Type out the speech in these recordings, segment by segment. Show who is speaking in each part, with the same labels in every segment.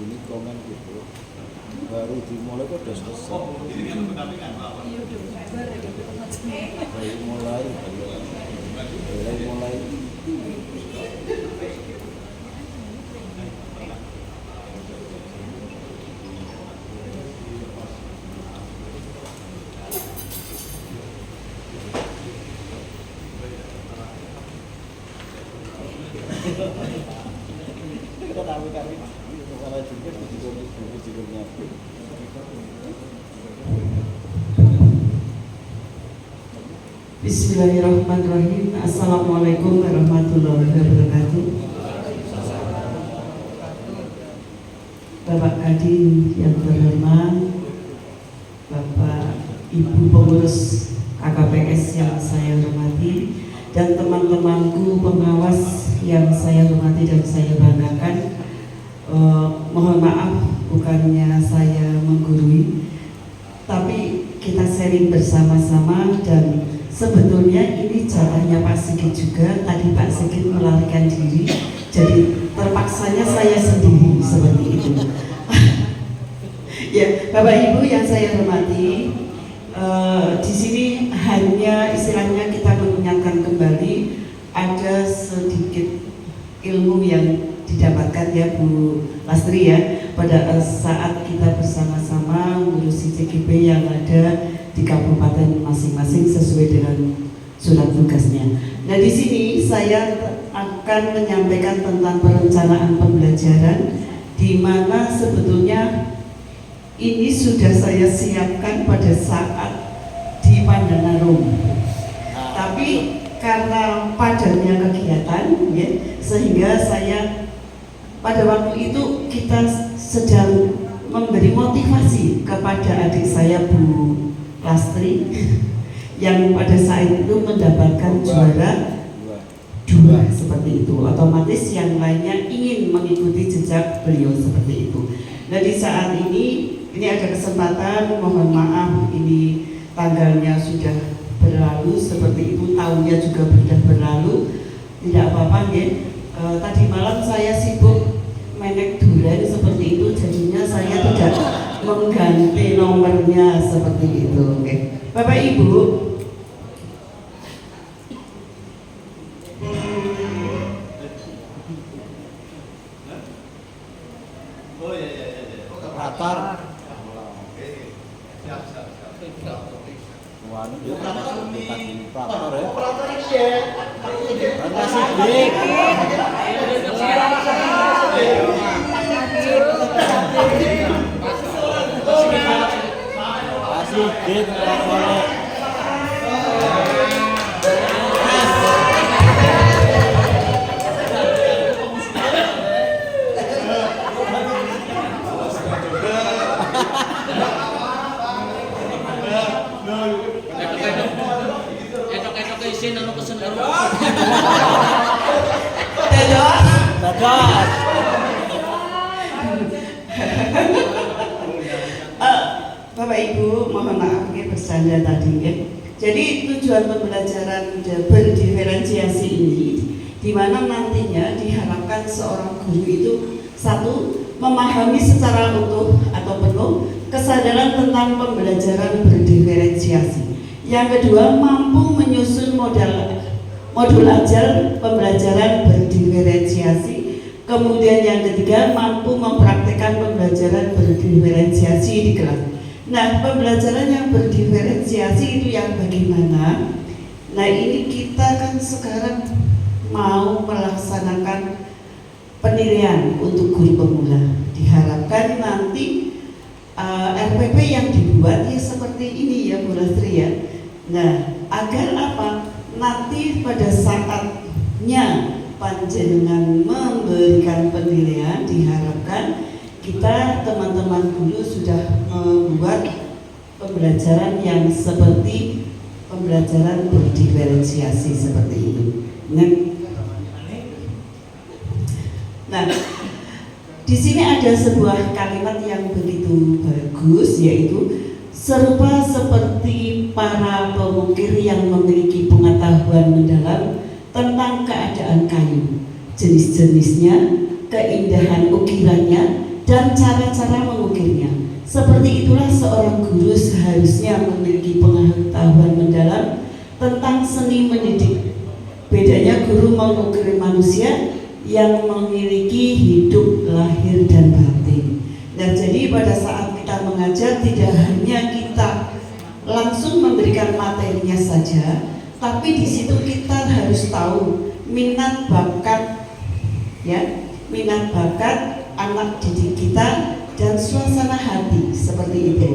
Speaker 1: ini komen gitu baru dimulai kok udah selesai. Baru mulai. Kita tahu kami para juga judulnya.
Speaker 2: Bismillahirrahmanirrahim. Assalamualaikum warahmatullahi wabarakatuh. Bapak Kadin yang terhormat, Bapak Ibu pengurus KKPS yang saya hormati, dan teman-temanku pengawas yang saya hormati dan saya banggakan. Mohon maaf bukannya saya menggurui, tapi kita sharing bersama-sama, dan sebetulnya ini jatahnya Pak Sigit juga. Tadi Pak Sigit melarikan diri, jadi terpaksanya saya sendiri seperti itu. Ya, Bapak Ibu yang saya hormati, di sini hanya istilahnya kita mengingatkan kembali ada sedikit ilmu yang didapatkan ya Bu Lastri ya pada saat kita bersama-sama ngurusi CGP yang ada di kabupaten masing-masing sesuai dengan surat tugasnya. Nah, di sini saya akan menyampaikan tentang perencanaan pembelajaran, di mana sebetulnya ini sudah saya siapkan pada saat di Pandanarum. Tapi karena padatnya kegiatan ya, sehingga saya pada waktu itu kita sedang memberi motivasi kepada adik saya Bu Lastri yang pada saat itu mendapatkan juara 2 seperti itu. Otomatis yang lainnya ingin mengikuti jejak beliau seperti itu. Nah, di saat ini ada kesempatan, mohon maaf ini tanggalnya sudah berlalu seperti itu, tahunnya juga sudah berlalu, tidak apa-apa ya. Tadi malam saya sibuk menek duren seperti itu, jadinya saya tidak mengganti nomornya seperti itu. Oke. Bapak Ibu,
Speaker 1: Operator. Wanu dia bukan operator ya. Operator ya. Karena sibuk. Sibuk operator. Dadah.
Speaker 2: Bapak Ibu, mohon maaf ya bercanda tadi ya. Jadi tujuan pembelajaran berdiferensiasi ini, di mana nantinya diharapkan seorang guru itu satu, memahami secara utuh atau penuh kesadaran tentang pembelajaran berdiferensiasi. Yang kedua, mampu menyusun modul ajar pembelajaran berdiferensiasi. Kemudian yang ketiga, mampu mempraktikkan pembelajaran berdiferensiasi di kelas. Nah, pembelajaran yang berdiferensiasi itu yang bagaimana? Nah, ini kita kan sekarang mau melaksanakan penilaian untuk guru pemula. Diharapkan nanti RPP yang dibuat ya seperti ini ya Bu Lastri ya. Nah, agar apa? Nanti pada saatnya panjenengan memberikan penilaian, diharapkan kita teman-teman guru sudah membuat pembelajaran yang seperti pembelajaran berdiferensiasi seperti itu. Nah, di sini ada sebuah kalimat yang begitu bagus, yaitu serupa seperti para pemukir yang memiliki pengetahuan mendalam tentang keadaan kayu, jenis-jenisnya, keindahan ukirannya, dan cara-cara mengukirnya. Seperti itulah seorang guru seharusnya memiliki pengetahuan mendalam tentang seni mendidik. Bedanya guru mengukir manusia yang memiliki hidup lahir dan batin. Nah, jadi pada saat kita mengajar tidak hanya kita langsung memberikan materinya saja, tapi di situ kita harus tahu minat bakat, ya, minat bakat anak didik kita dan suasana hati seperti itu,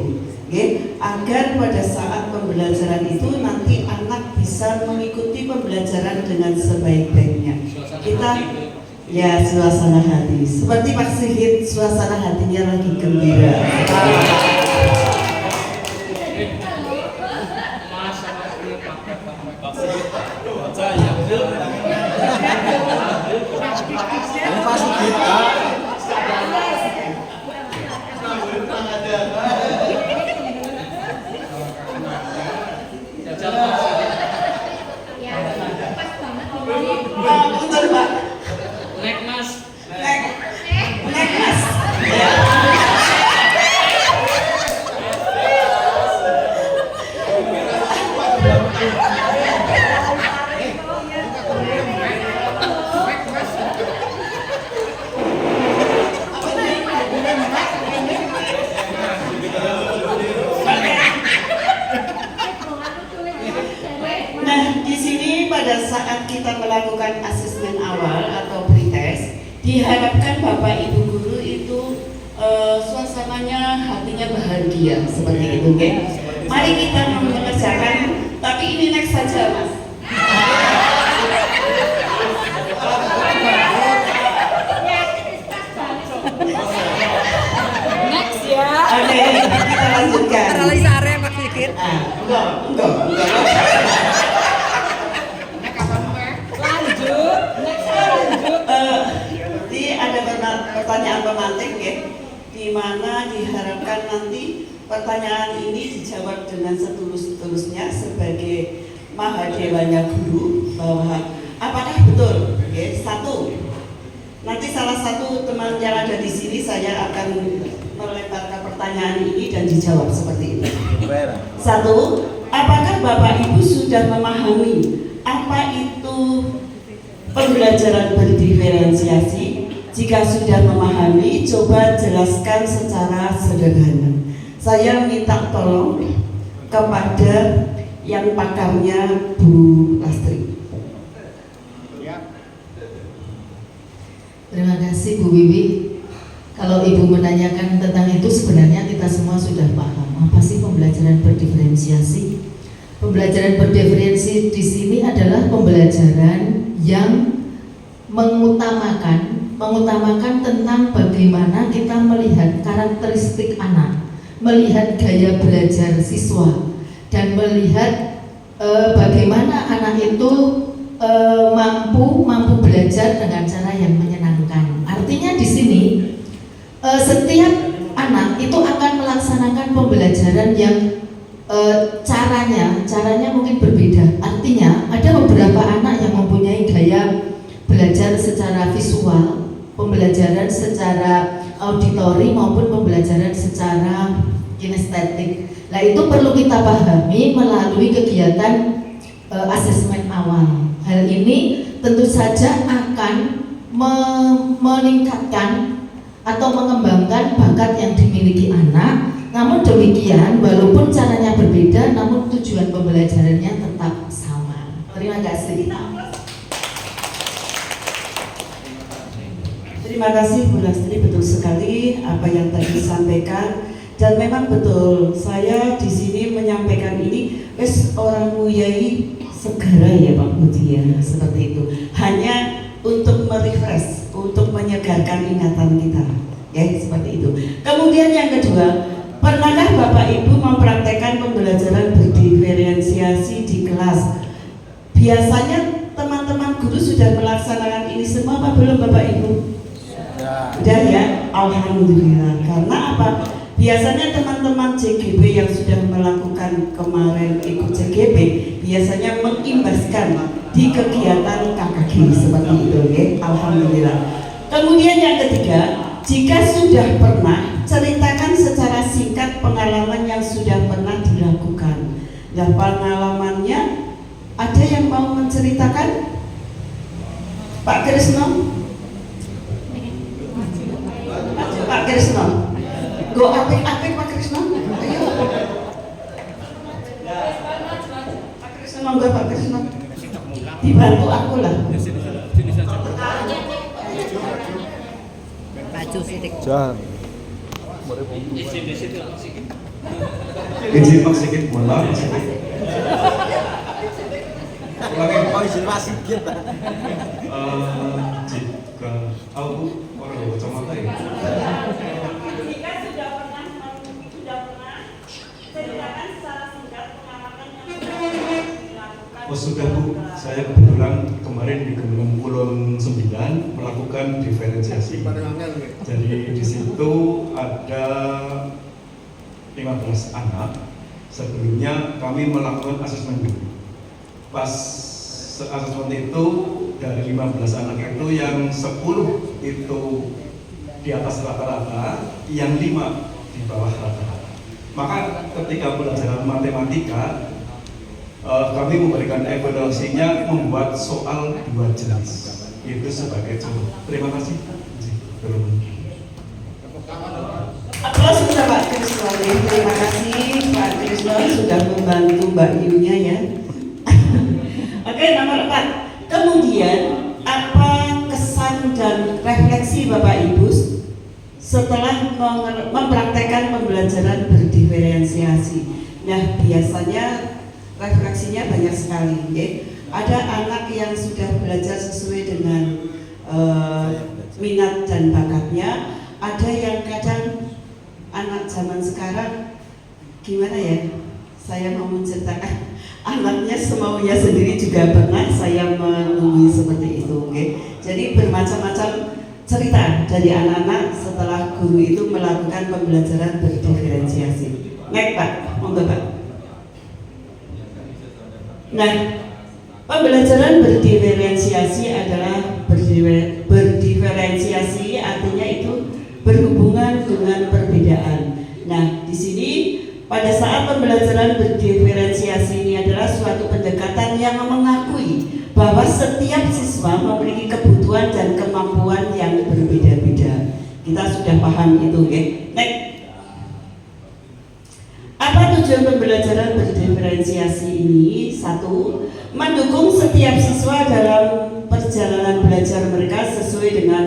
Speaker 2: okay? Agar pada saat pembelajaran itu nanti anak bisa mengikuti pembelajaran dengan sebaik-baiknya. Kita ya suasana hati seperti Pak Sigit, suasana hatinya lagi gembira.
Speaker 1: Ini pasti kita.
Speaker 2: Bentar Pak.
Speaker 3: Nek mas.
Speaker 2: Nek mas. Nah, di sini pada saat kita melakukan asesmen awal atau pretest, diharapkan Bapak Ibu guru itu suasananya hatinya bahagia seperti itu, okay? Mari kita mengerjakan, tapi ini next saja, Mas.
Speaker 4: Next ya.
Speaker 2: Oke, kita lanjutkan.
Speaker 4: Terlalu sare Pak Sigit.
Speaker 2: Enggak.
Speaker 4: Lanjut. Next lanjut.
Speaker 2: Jadi ada pertanyaan pemantik ya, di mana diharapkan nanti pertanyaan ini dijawab dengan setulus-tulusnya sebagai mahadewanya guru, bahwa apakah betul? Ya, satu. Nanti salah satu teman yang ada di sini saya akan melemparkan pertanyaan ini dan dijawab seperti ini. Satu, apakah Bapak Ibu sudah memahami apa itu pembelajaran berdiferensiasi? Jika sudah memahami, coba jelaskan secara sederhana. Saya minta tolong kepada yang pakarnya Bu Lastri.
Speaker 5: Terima kasih Bu Wiwi. Kalau Ibu menanyakan tentang itu, sebenarnya kita semua sudah paham apa sih pembelajaran berdiferensiasi. Pembelajaran berdiferensiasi di sini adalah pembelajaran yang mengutamakan tentang bagaimana kita melihat karakteristik anak, melihat gaya belajar siswa, dan melihat bagaimana anak itu mampu belajar dengan cara yang menyenangkan. Artinya di sini setiap anak itu akan melaksanakan pembelajaran yang caranya mungkin berbeda. Artinya ada beberapa anak yang mempunyai gaya belajar secara visual, pembelajaran secara auditori maupun pembelajaran secara kinestetik. Nah, itu perlu kita pahami melalui kegiatan asesmen awal. Hal ini tentu saja akan meningkatkan atau mengembangkan bakat yang dimiliki anak. Namun demikian, walaupun caranya berbeda, namun tujuan pembelajarannya tetap sama. Terima kasih.
Speaker 2: Terima kasih Bu Lastri, betul sekali apa yang tadi disampaikan, dan memang betul saya di sini menyampaikan ini orang muyai segera ya Pak Budi ya, seperti itu. Hanya untuk merefresh, untuk menyegarkan ingatan kita, ya seperti itu. Kemudian yang kedua, pernahkah Bapak Ibu mempraktekkan pembelajaran berdiferensiasi di kelas? Biasanya teman-teman guru sudah melaksanakan ini semua apa belum Bapak Ibu? Sudah ya, alhamdulillah. Karena apa? Biasanya teman-teman CGB yang sudah melakukan kemarin ikut CGB biasanya mengimbaskan di kegiatan KKG seperti itu ya, alhamdulillah. Kemudian yang ketiga, Jika sudah pernah, ceritakan secara singkat pengalaman yang sudah pernah dilakukan. Dan pengalamannya, ada yang mau menceritakan? Pak Krisno? Maju Pak Krisno. Go apik-apik Pak Krisno. Ayo. Pak Krisno, monggo Pak Krisno. Dibantu aku lah.
Speaker 4: Maju sidik.
Speaker 1: Jangan.
Speaker 3: Izin Pak Sigit, mohon maaf Pak Sigit.
Speaker 1: Oh, izin Pak Sigit.
Speaker 3: Jika aku orang kacamata ya.
Speaker 2: Jika sudah pernah, ceritakan secara singkat pengalaman yang sudah dilakukan.
Speaker 3: Oh sudah Bu, saya kebetulan kemarin di Gunung Kulon 9 melakukan diferensiasi. Jadi di situ ada 15 anak. Sebelumnya kami melakukan asesmen dulu. Pas asesmen itu dari 15 anak itu yang 10 itu di atas rata-rata, yang 5 di bawah rata-rata. Maka ketika pelajaran matematika kami memberikan evaluasinya membuat soal 2 jenis itu sebagai contoh. Terima kasih.
Speaker 2: Aplaus untuk Pak Krisno. Terima kasih Pak Krisno sudah membantu Mbak Yunya ya. Oke, nomor 4. Kemudian apa kesan dan refleksi Bapak Ibu setelah mempraktekkan pembelajaran berdiferensiasi? Nah, biasanya refleksinya banyak sekali. Okay? Ada anak yang sudah belajar sesuai dengan minat dan bakatnya. Ada yang kadang anak zaman sekarang gimana ya? Saya mau menceritakan anaknya semaunya sendiri juga pernah saya menemui seperti itu. Okay? Jadi bermacam-macam cerita dari anak-anak setelah guru itu melakukan pembelajaran berdiferensiasi. Next Pak, monggo Pak. Nah, pembelajaran berdiferensiasi adalah berdiferensiasi artinya itu berhubungan dengan perbedaan. Nah, di sini pada saat pembelajaran berdiferensiasi ini adalah suatu pendekatan yang mengakui bahwa setiap siswa memiliki kebutuhan dan kemampuan yang berbeda-beda. Kita sudah paham itu, oke? Next. Apa tujuan pembelajaran berdiferensiasi ini? 1. Mendukung setiap siswa dalam perjalanan belajar mereka sesuai dengan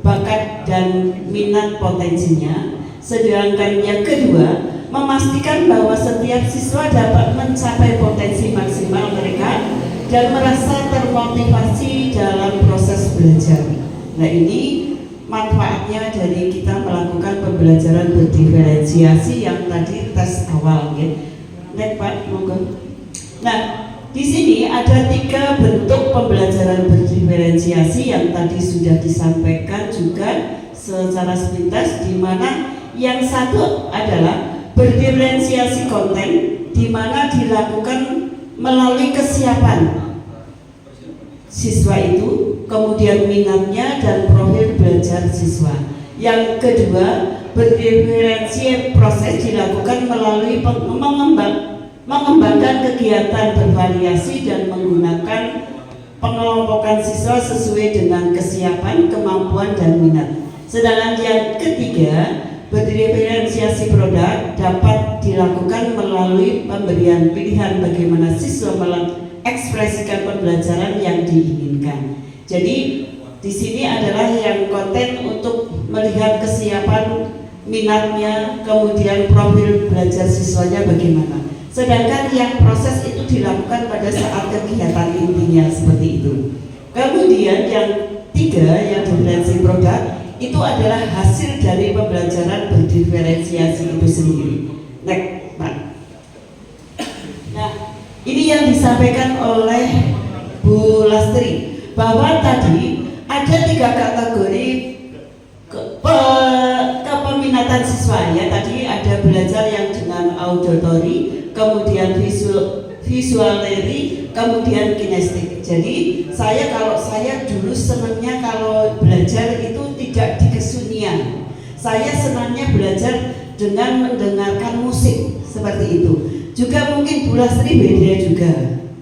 Speaker 2: bakat dan minat potensinya. Sedangkan yang kedua, memastikan bahwa setiap siswa dapat mencapai potensi maksimal mereka dan merasa termotivasi dalam proses belajar. Nah, ini manfaatnya dari kita melakukan pembelajaran berdiferensiasi yang tadi tes awal, ya. Next Pak, monggo. Nah, di sini ada 3 bentuk pembelajaran berdiferensiasi yang tadi sudah disampaikan juga secara sepintas, di mana yang satu adalah berdiferensiasi konten, di mana dilakukan melalui kesiapan siswa itu, kemudian minatnya dan profil belajar siswa. Yang kedua, berdiferensiasi proses dilakukan melalui mengembangkan kegiatan bervariasi dan menggunakan pengelompokan siswa sesuai dengan kesiapan, kemampuan, dan minat. Sedangkan yang ketiga, berdiferensiasi produk dapat dilakukan melalui pemberian pilihan bagaimana siswa mengekspresikan pembelajaran yang diinginkan. Jadi di sini adalah yang konten untuk melihat kesiapan minatnya, kemudian profil belajar siswanya bagaimana. Sedangkan yang proses itu dilakukan pada saat kegiatan intinya seperti itu. Kemudian yang 3, yang diferensi produk, itu adalah hasil dari pembelajaran berdiferensiasi itu sendiri. Next, Pak. Nah, ini yang disampaikan oleh Bu Lastri, bahwa tadi ada 3 kategori kepeminatan siswa ya. Tadi ada belajar yang dengan auditory, kemudian visuality, kemudian kinestik. Jadi kalau saya dulu senangnya kalau belajar itu tidak di kesunyian. Saya senangnya belajar dengan mendengarkan musik seperti itu. Juga mungkin Bu Lastri beda juga.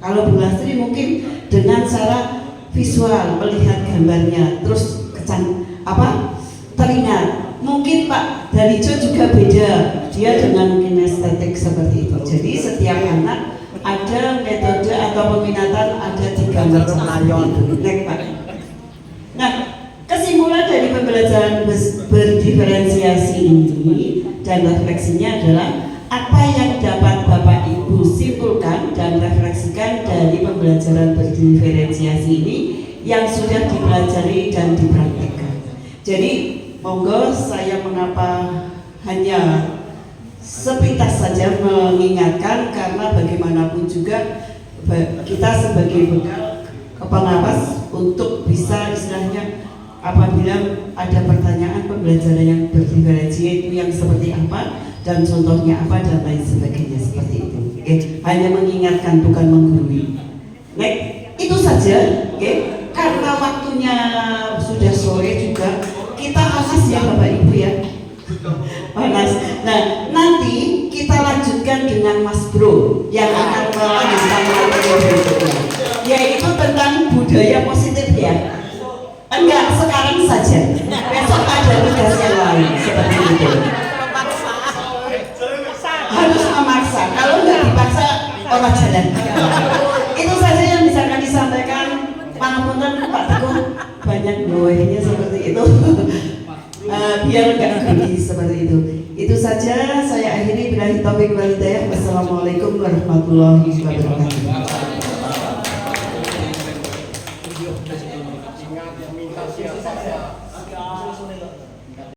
Speaker 2: Kalau Bu Lastri mungkin dengan cara visual melihat gambarnya, terus teringat. Mungkin Pak Darijo juga beda, dia dengan kinestetik seperti itu. Jadi setiap anak ada metode atau peminatan, ada 3 macam itu. Next, Pak. Nah, kesimpulan dari pembelajaran berdiferensiasi ini dan refleksinya adalah apa yang dapat Bapak Ibu simpulkan dan refleksikan dari pembelajaran berdiferensiasi ini yang sudah dipelajari dan dipraktikkan. Jadi monggo saya mengapa hanya sepintas saja mengingatkan, karena bagaimanapun juga kita sebagai bekal pengawas untuk bisa istilahnya apabila ada pertanyaan pembelajaran yang berdiferensi itu yang seperti apa dan contohnya apa dan lain sebagainya seperti itu. Oke, hanya mengingatkan bukan menggurui. Next, itu saja. Oke, karena waktunya sudah sore juga, kita panas ya Bapak Ibu ya. Panas. Nah, nanti kita lanjutkan dengan Mas Bro yang akan melanjutkan materi berikutnya, yaitu tentang budaya positif ya. Enggak, sekarang saja. Besok ada tugas yang lain seperti itu. Harus memaksa. Kalau nggak dipaksa, orang jalan. Itu saja yang bisa kami sampaikan. Pangapunten Pak Teguh, banyak doanya seperti itu. Biar nggak grogi seperti itu. Itu saja saya akhiri. Billahi taufiq wal hidayah. Wassalamualaikum warahmatullahi wabarakatuh.